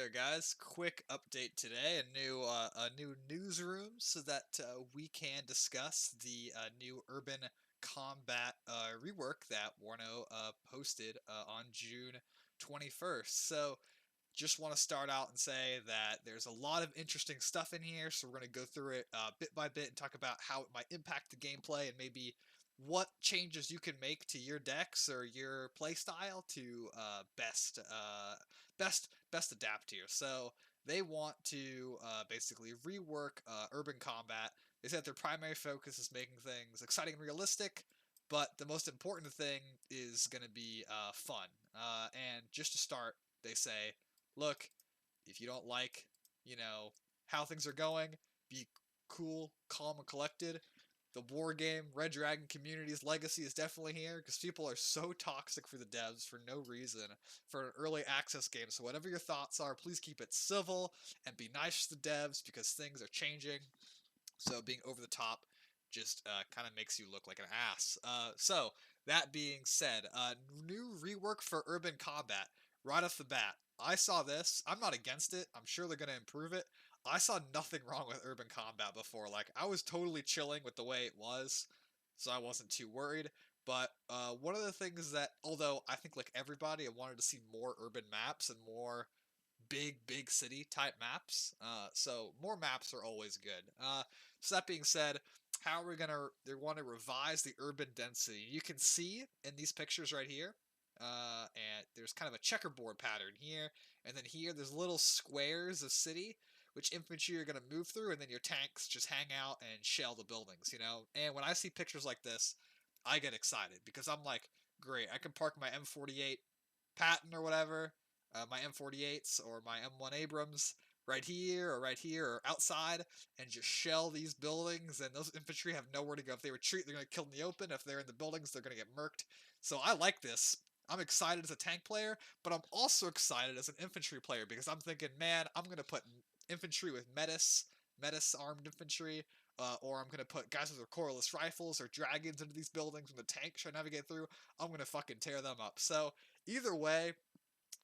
there, guys. Quick update today. A new newsroom so that we can discuss the new urban combat rework that Warno posted on June 21st. So, just want to start out and say that there's a lot of interesting stuff in here, so we're going to go through it bit by bit and talk about how it might impact the gameplay and maybe what changes you can make to your decks or your playstyle to best adapt here. So they want to basically rework urban combat. They said their primary focus is making things exciting and realistic, but the most important thing is going to be fun. And just to start, they say, look, if you don't like, you know, how things are going, be cool, calm, and collected. The war game Red Dragon community's legacy is definitely here because people are so toxic for the devs for no reason for an early access game. So whatever your thoughts are, please keep it civil and be nice to the devs because things are changing. So being over the top just kind of makes you look like an ass. So that being said, new rework for urban combat right off the bat. I saw this. I'm not against it. I'm sure they're gonna improve it. I saw nothing wrong with urban combat before. Like I was totally chilling with the way it was, so I wasn't too worried. But one of the things that, although I think like everybody, I wanted to see more urban maps and more big city type maps. So more maps are always good. So that being said, how are we gonna? They want to revise the urban density. You can see in these pictures right here. And there's kind of a checkerboard pattern here, and then here there's little squares of city, which infantry are gonna move through, and then your tanks just hang out and shell the buildings, you know. And when I see pictures like this, I get excited because I'm like, great, I can park my M48 Patton or whatever, my M48s or my M1 Abrams right here or outside and just shell these buildings, and those infantry have nowhere to go. If they retreat, they're going to kill in the open. If they're in the buildings, they're going to get murked. So I like this. I'm excited as a tank player, but I'm also excited as an infantry player because I'm thinking, man, I'm going to put infantry with metis armed infantry, or I'm going to put guys with recoilless rifles or dragons into these buildings when the tank should navigate through. I'm going to fucking tear them up. So either way,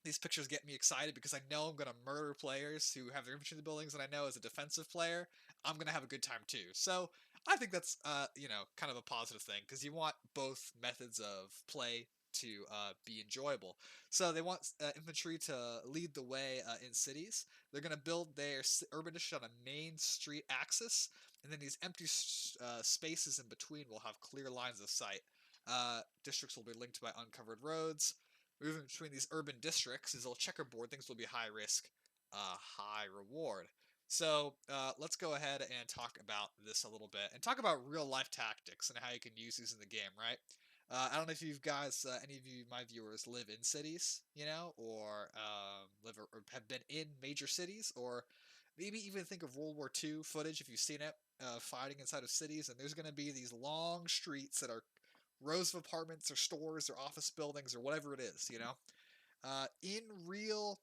these pictures get me excited because I know I'm going to murder players who have their infantry in the buildings, and I know as a defensive player, I'm going to have a good time too. So I think that's, kind of a positive thing because you want both methods of play to be enjoyable. So they want infantry to lead the way in cities. They're going to build their urban district on a main street axis, and then these empty spaces in between will have clear lines of sight. Districts will be linked by uncovered roads. Moving between these urban districts, these little checkerboard things will be high risk, high reward. So let's go ahead and talk about this a little bit and talk about real life tactics and how you can use these in the game, right? I don't know if you guys, any of you, my viewers, live in cities, you know, or live or have been in major cities, or maybe even think of World War II footage if you've seen it, fighting inside of cities. And there's going to be these long streets that are rows of apartments or stores or office buildings or whatever it is, you know. In real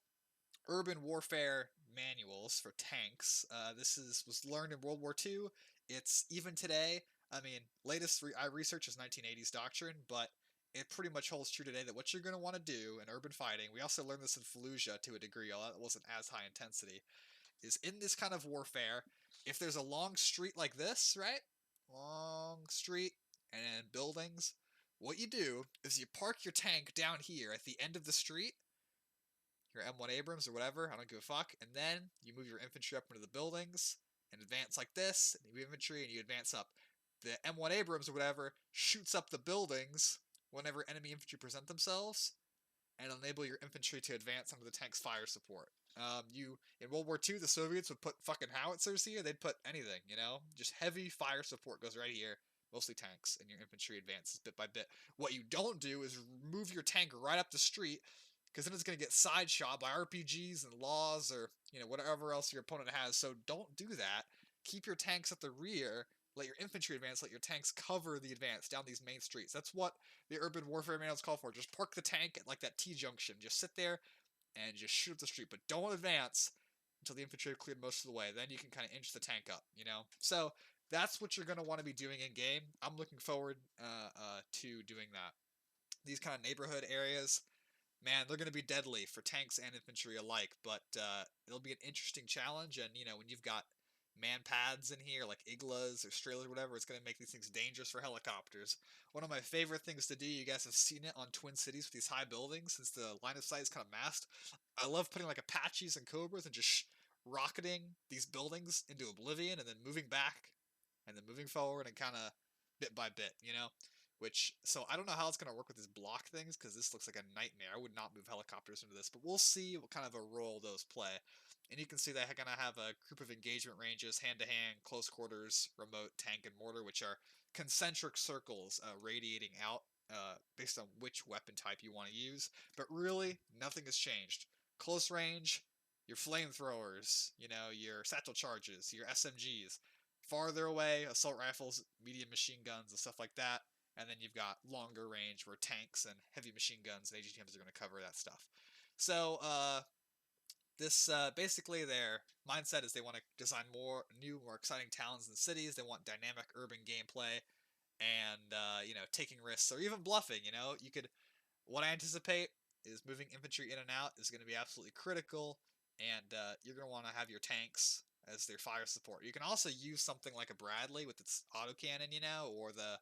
urban warfare manuals for tanks, was learned in World War II. It's even today. I mean, I research is 1980s doctrine, but it pretty much holds true today that what you're going to want to do in urban fighting, we also learned this in Fallujah to a degree, although it wasn't as high intensity, is in this kind of warfare, if there's a long street like this, right? Long street and buildings, what you do is you park your tank down here at the end of the street, your M1 Abrams or whatever, I don't give a fuck, and then you move your infantry up into the buildings and advance like this, and you move infantry and you advance up. The M1 Abrams or whatever shoots up the buildings whenever enemy infantry present themselves, and enable your infantry to advance under the tank's fire support. You in World War II, the Soviets would put fucking howitzers here. They'd put anything, you know, just heavy fire support goes right here. Mostly tanks, and your infantry advances bit by bit. What you don't do is move your tank right up the street, because then it's going to get side shot by RPGs and laws or whatever else your opponent has. So don't do that. Keep your tanks at the rear. Let your infantry advance. Let your tanks cover the advance down these main streets. That's what the urban warfare manuals call for. Just park the tank at like that T junction. Just sit there and just shoot up the street, but don't advance until the infantry have cleared most of the way. Then you can kind of inch the tank up, you know? So that's what you're going to want to be doing in game. I'm looking forward to doing that. These kind of neighborhood areas, man, they're going to be deadly for tanks and infantry alike, but it'll be an interesting challenge. And, when you've got man pads in here, like iglas or strailers or whatever, it's going to make these things dangerous for helicopters. One of my favorite things to do, you guys have seen it on Twin Cities with these high buildings, since the line of sight is kind of masked. I love putting like Apaches and Cobras and just rocketing these buildings into oblivion and then moving back and then moving forward and kind of bit by bit. Which, so I don't know how it's going to work with these block things, because this looks like a nightmare. I would not move helicopters into this, but we'll see what kind of a role those play. And you can see they're going to have a group of engagement ranges: hand-to-hand, close quarters, remote, tank, and mortar, which are concentric circles radiating out based on which weapon type you want to use. But really, nothing has changed. Close range, your flamethrowers, your satchel charges, your SMGs. Farther away, assault rifles, medium machine guns, and stuff like that. And then you've got longer range where tanks and heavy machine guns and AGTMs are going to cover that stuff. So this basically their mindset is they want to design more new, more exciting towns and cities. They want dynamic urban gameplay and taking risks or even bluffing. You could. What I anticipate is moving infantry in and out is going to be absolutely critical, and you're going to want to have your tanks as their fire support. You can also use something like a Bradley with its autocannon, or the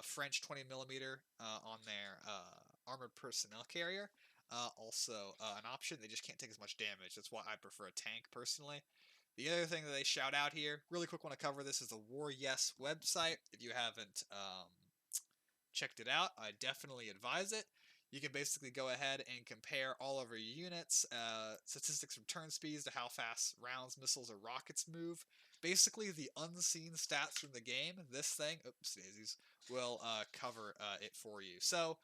French 20mm on their armored personnel carrier. Also, an option. They just can't take as much damage. That's why I prefer a tank personally. The other thing that they shout out here, really quick, want to cover this, is the War Yes website. If you haven't checked it out, I definitely advise it. You can basically go ahead and compare all of your units, statistics from turn speeds to how fast rounds, missiles, or rockets move. Basically, the unseen stats from the game, this thing, oops, daisies, will cover it for you. So,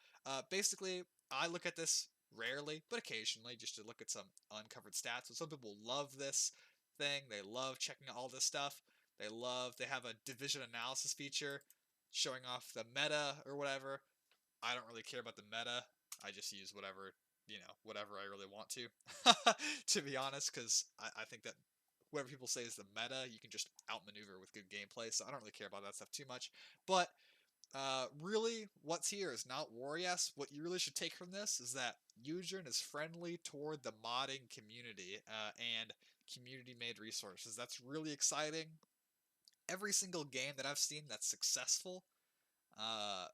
basically, I look at this rarely, but occasionally, just to look at some uncovered stats. So some people love this thing. They love checking out all this stuff. They have a division analysis feature showing off the meta or whatever. I don't really care about the meta. I just use whatever I really want to be honest, because I think that whatever people say is the meta, you can just outmaneuver with good gameplay, so I don't really care about that stuff too much. But really, what's here is not Warriors. What you really should take from this is that Eugen is friendly toward the modding community and community-made resources. That's really exciting. Every single game that I've seen that's successful uh,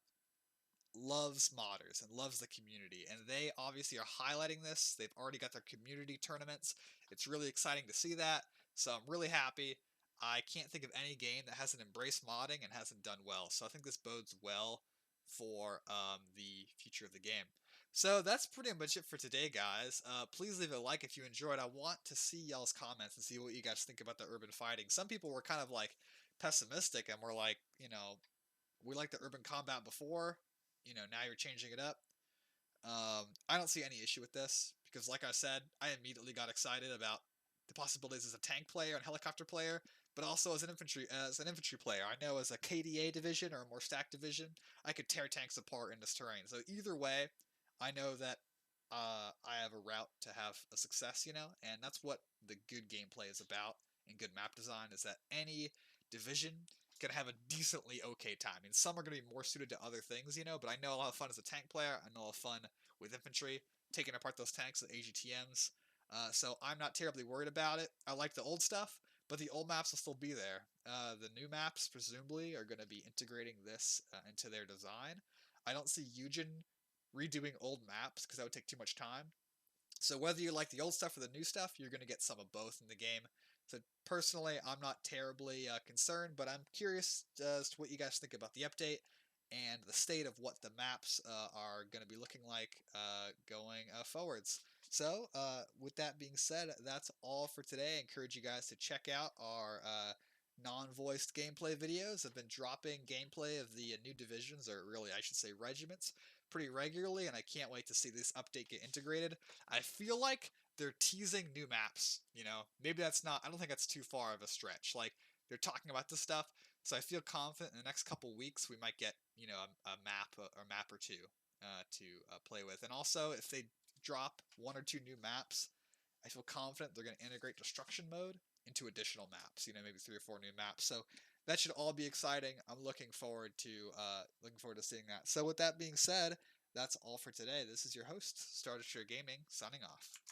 loves modders and loves the community, and they obviously are highlighting this. They've already got their community tournaments. It's really exciting to see that, so I'm really happy. I can't think of any game that hasn't embraced modding and hasn't done well, so I think this bodes well for the future of the game. So that's pretty much it for today, guys. Please leave a like if you enjoyed. I want to see y'all's comments and see what you guys think about the urban fighting. Some people were kind of like pessimistic and were like, we liked the urban combat before, now you're changing it up. I don't see any issue with this, because like I said, I immediately got excited about the possibilities as a tank player and helicopter player, but also as an infantry player. I know as a KDA division or a more stacked division, I could tear tanks apart in this terrain. So either way, I know that I have a route to have a success, and that's what the good gameplay is about, and good map design is that any division can have a decently okay time. I mean, some are going to be more suited to other things, but I know a lot of fun as a tank player. I know a lot of fun with infantry, taking apart those tanks with AGTMs. So I'm not terribly worried about it. I like the old stuff, but the old maps will still be there. The new maps, presumably, are going to be integrating this into their design. I don't see Eugen redoing old maps, because that would take too much time. So whether you like the old stuff or the new stuff, you're going to get some of both in the game. So personally, I'm not terribly concerned, but I'm curious as to what you guys think about the update and the state of what the maps are going to be looking like going forwards. So with that being said, that's all for today. I encourage you guys to check out our non-voiced gameplay videos. I've been dropping gameplay of the new divisions, or really I should say regiments, pretty regularly, and I can't wait to see this update get integrated. I feel like they're teasing new maps, maybe that's not, I don't think that's too far of a stretch. Like, they're talking about this stuff, so I feel confident in the next couple weeks we might get, a map or two to play with. And also, if they drop one or two new maps, I feel confident they're going to integrate destruction mode into additional maps, maybe 3 or 4 new maps. So that should all be exciting. I'm looking forward to seeing that. So with that being said, that's all for today. This is your host, Star Destroyer Gaming, signing off.